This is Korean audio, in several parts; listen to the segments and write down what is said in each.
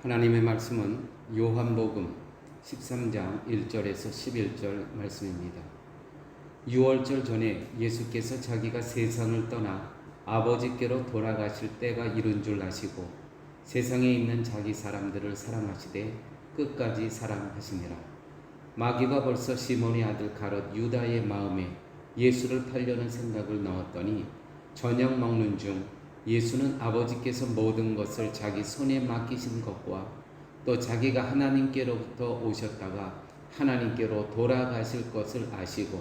하나님의 말씀은 요한복음 13장 1절에서 11절 말씀입니다. 6월절 전에 예수께서 자기가 세상을 떠나 아버지께로 돌아가실 때가 이른 줄 아시고 세상에 있는 자기 사람들을 사랑하시되 끝까지 사랑하시니라. 마귀가 벌써 시몬의 아들 가롯 유다의 마음에 예수를 팔려는 생각을 넣었더니 저녁 먹는 중 예수는 아버지께서 모든 것을 자기 손에 맡기신 것과 또 자기가 하나님께로부터 오셨다가 하나님께로 돌아가실 것을 아시고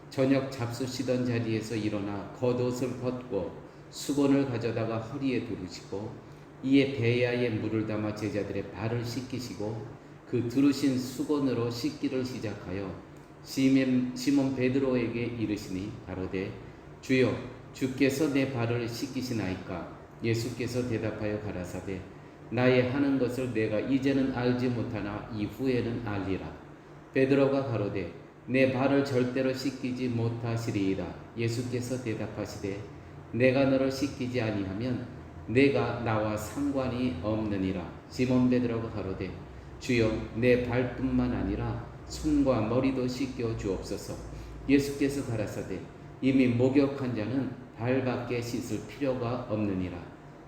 저녁 잡수시던 자리에서 일어나 겉옷을 벗고 수건을 가져다가 허리에 두르시고 이에 배야에 물을 담아 제자들의 발을 씻기시고 그 두르신 수건으로 씻기를 시작하여 시몬 베드로에게 이르시니 가로되 주여 주께서 내 발을 씻기시나이까? 예수께서 대답하여 가라사대 나의 하는 것을 내가 이제는 알지 못하나 이후에는 알리라. 베드로가 가로되 내 발을 절대로 씻기지 못하시리이다. 예수께서 대답하시되 내가 너를 씻기지 아니하면 내가 나와 상관이 없느니라. 시몬 베드로가 가로되 주여 내 발뿐만 아니라 손과 머리도 씻겨 주옵소서. 예수께서 가라사대 이미 목욕한 자는 발밖에 씻을 필요가 없느니라.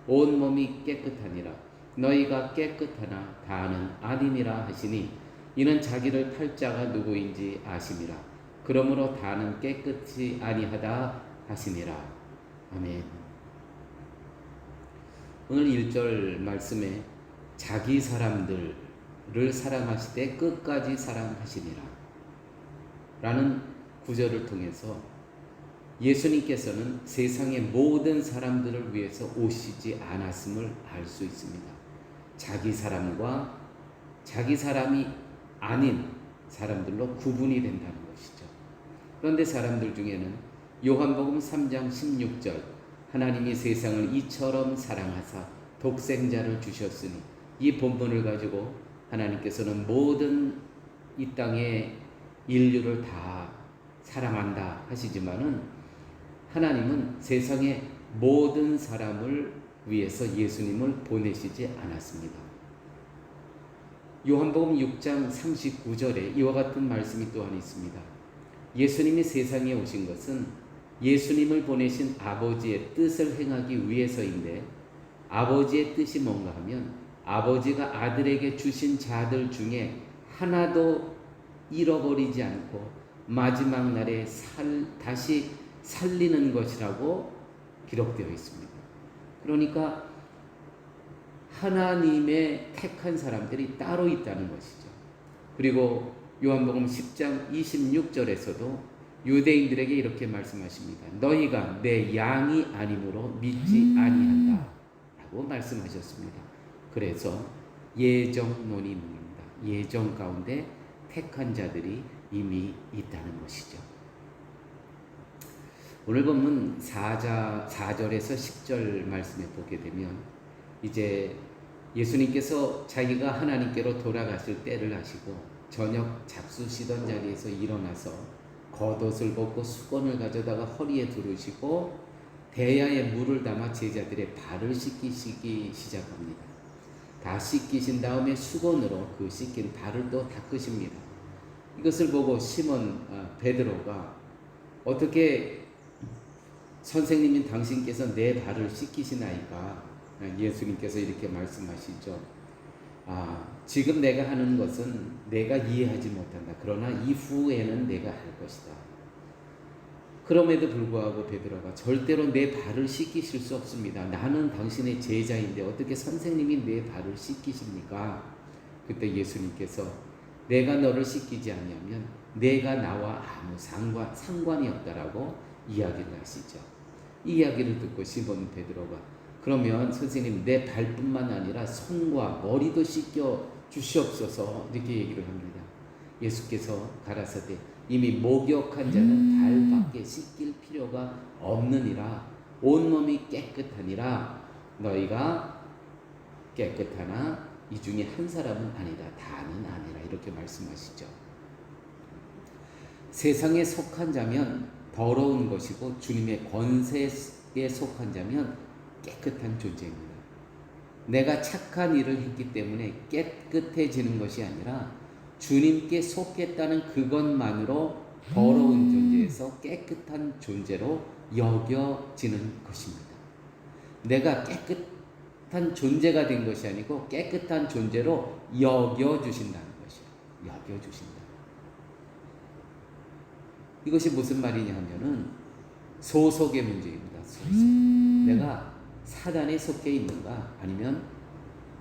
온 몸이 깨끗하니라. 너희가 깨끗하나 다는 아니니라 하시니 이는 자기를 팔 자가 누구인지 아심이라. 그러므로 다는 깨끗이 아니하다 하시니라. 아멘. 오늘 1절 말씀에 자기 사람들을 사랑하시되 끝까지 사랑하시니라 라는 구절을 통해서 예수님께서는 세상의 모든 사람들을 위해서 오시지 않았음을 알 수 있습니다. 자기 사람과 자기 사람이 아닌 사람들로 구분이 된다는 것이죠. 그런데 사람들 중에는 요한복음 3장 16절 하나님이 세상을 이처럼 사랑하사 독생자를 주셨으니 이 본문을 가지고 하나님께서는 모든 이 땅의 인류를 다 사랑한다 하시지만은 하나님은 세상의 모든 사람을 위해서 예수님을 보내시지 않았습니다. 요한복음 6장 39절에 이와 같은 말씀이 또한 있습니다. 예수님이 세상에 오신 것은 예수님을 보내신 아버지의 뜻을 행하기 위해서인데 아버지의 뜻이 뭔가 하면 아버지가 아들에게 주신 자들 중에 하나도 잃어버리지 않고 마지막 날에 다시 살리는 것이라고 기록되어 있습니다. 그러니까 하나님의 택한 사람들이 따로 있다는 것이죠. 그리고 요한복음 10장 26절에서도 유대인들에게 이렇게 말씀하십니다. 너희가 내 양이 아니므로 믿지 아니한다 라고 말씀하셨습니다. 그래서 예정론입니다. 예정 가운데 택한 자들이 이미 있다는 것이죠. 오늘 본문 4절에서 10절 말씀에 보게 되면 이제 예수님께서 자기가 하나님께로 돌아가실 때를 아시고 저녁 잡수시던 자리에서 일어나서 겉옷을 벗고 수건을 가져다가 허리에 두르시고 대야에 물을 담아 제자들의 발을 씻기시기 시작합니다. 다 씻기신 다음에 수건으로 그 씻긴 발을 또 닦으십니다. 이것을 보고 시몬 베드로가 어떻게 선생님인 당신께서 내 발을 씻기시나이까? 예수님께서 이렇게 말씀하시죠. 지금 내가 하는 것은 내가 이해하지 못한다. 그러나 이후에는 내가 할 것이다. 그럼에도 불구하고 베드로가 절대로 내 발을 씻기실 수 없습니다. 나는 당신의 제자인데 어떻게 선생님이 내 발을 씻기십니까? 그때 예수님께서 내가 너를 씻기지 아니하면 내가 나와 아무 상관이 없다라고 이야기를 하시죠. 이 이야기를 듣고 시몬 베드로가 그러면 선생님 내 발뿐만 아니라 손과 머리도 씻겨 주시옵소서 이렇게 얘기를 합니다. 예수께서 가라사대 이미 목욕한 자는 발밖에 씻길 필요가 없느니라. 온몸이 깨끗하니라. 너희가 깨끗하나 이 중에 한 사람은 아니다. 다는 아니라 이렇게 말씀하시죠. 세상에 속한 자면 더러운 것이고 주님의 권세에 속한 자면 깨끗한 존재입니다. 내가 착한 일을 했기 때문에 깨끗해지는 것이 아니라 주님께 속했다는 그것만으로 더러운 존재에서 깨끗한 존재로 여겨지는 것입니다. 내가 깨끗한 존재가 된 것이 아니고 깨끗한 존재로 여겨주신다는 것이에요. 여겨주신다. 이것이 무슨 말이냐 하면은 소속의 문제입니다. 소속. 내가 사단에 속해 있는가 아니면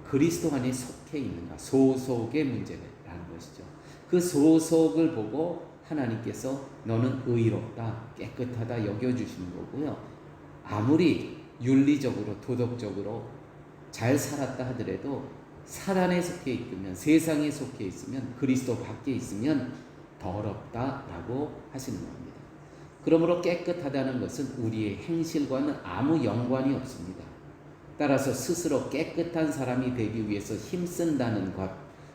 그리스도 안에 속해 있는가, 소속의 문제라는 것이죠. 그 소속을 보고 하나님께서 너는 의롭다, 깨끗하다 여겨주시는 거고요. 아무리 윤리적으로 도덕적으로 잘 살았다 하더라도 사단에 속해 있으면, 세상에 속해 있으면, 그리스도 밖에 있으면 더럽다라고 하시는 겁니다. 그러므로 깨끗하다는 것은 우리의 행실과는 아무 연관이 없습니다. 따라서 스스로 깨끗한 사람이 되기 위해서 힘쓴다는 것,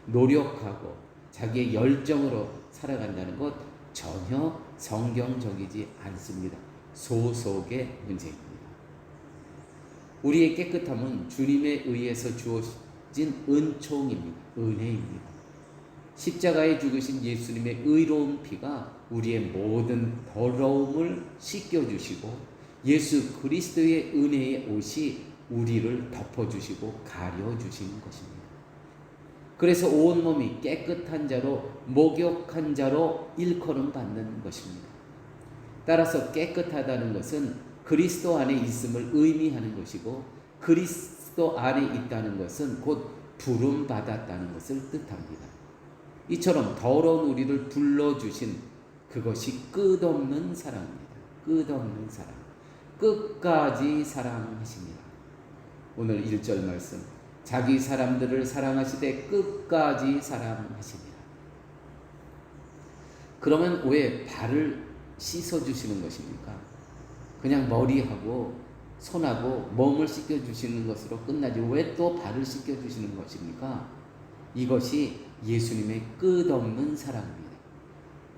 노력하고 자기의 열정으로 살아간다는 것 전혀 성경적이지 않습니다. 소속의 문제입니다. 우리의 깨끗함은 주님에 의해서 주어진 은총입니다. 은혜입니다. 십자가에 죽으신 예수님의 의로운 피가 우리의 모든 더러움을 씻겨주시고 예수 그리스도의 은혜의 옷이 우리를 덮어주시고 가려주시는 것입니다. 그래서 온몸이 깨끗한 자로 목욕한 자로 일컬음 받는 것입니다. 따라서 깨끗하다는 것은 그리스도 안에 있음을 의미하는 것이고 그리스도 안에 있다는 것은 곧 부름받았다는 것을 뜻합니다. 이처럼 더러운 우리를 불러주신 그것이 끝없는 사랑입니다. 끝없는 사랑. 끝까지 사랑하십니다. 오늘 1절 말씀. 자기 사람들을 사랑하시되 끝까지 사랑하십니다. 그러면 왜 발을 씻어주시는 것입니까? 그냥 머리하고 손하고 몸을 씻겨주시는 것으로 끝나지 왜 또 발을 씻겨주시는 것입니까? 이것이 예수님의 끝없는 사랑입니다.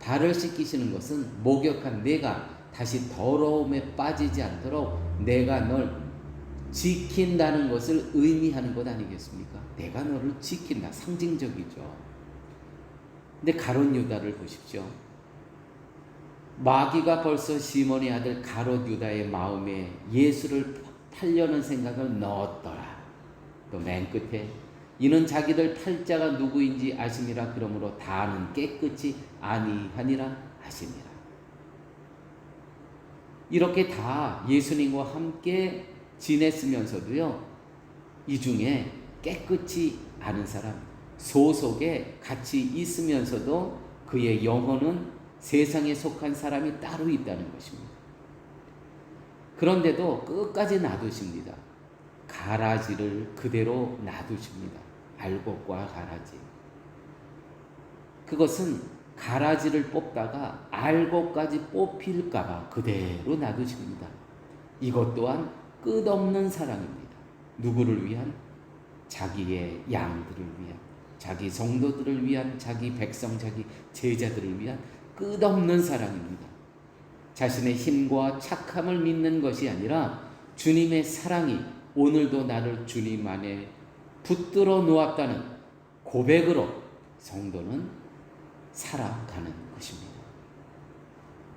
발을 씻기시는 것은 목욕한 내가 다시 더러움에 빠지지 않도록 내가 널 지킨다는 것을 의미하는 것 아니겠습니까? 내가 너를 지킨다. 상징적이죠. 근데 가룟 유다를 보십시오. 마귀가 벌써 시몬의 아들 가롯 유다의 마음에 예수를 팔려는 생각을 넣었더라. 또 맨 끝에 이는 자기들 팔자가 누구인지 아심이라 그러므로 다는 깨끗이 아니하니라 하시니라. 이렇게 다 예수님과 함께 지냈으면서도요, 이 중에 깨끗이 아는 사람, 소속에 같이 있으면서도 그의 영혼은 세상에 속한 사람이 따로 있다는 것입니다. 그런데도 끝까지 놔두십니다. 가라지를 그대로 놔두십니다. 알곡과 가라지. 그것은 가라지를 뽑다가 알곡까지 뽑힐까봐 그대로 놔두십니다. 이것 또한 끝없는 사랑입니다. 누구를 위한? 자기의 양들을 위한, 자기 성도들을 위한, 자기 백성, 자기 제자들을 위한 끝없는 사랑입니다. 자신의 힘과 착함을 믿는 것이 아니라 주님의 사랑이 오늘도 나를 주님 안에 붙들어 놓았다는 고백으로 성도는 살아가는 것입니다.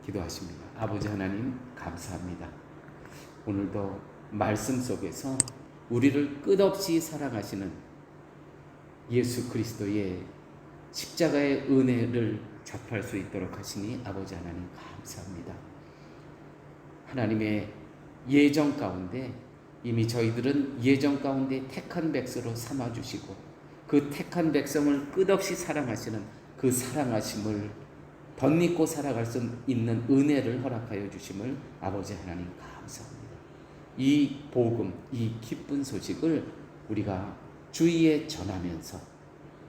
기도하십니다. 아버지 하나님 감사합니다. 오늘도 말씀 속에서 우리를 끝없이 사랑하시는 예수 그리스도의 십자가의 은혜를 접할 수 있도록 하시니 아버지 하나님 감사합니다. 하나님의 예정 가운데 이미 저희들은 예정 가운데 택한 백성으로 삼아주시고 그 택한 백성을 끝없이 사랑하시는 그 사랑하심을 덧입고 살아갈 수 있는 은혜를 허락하여 주심을 아버지 하나님 감사합니다. 이 복음, 이 기쁜 소식을 우리가 주위에 전하면서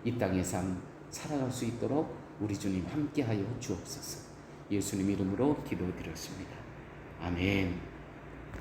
이 땅의 삶 살아갈 수 있도록 우리 주님 함께하여 주옵소서. 예수님 이름으로 기도드렸습니다. 아멘.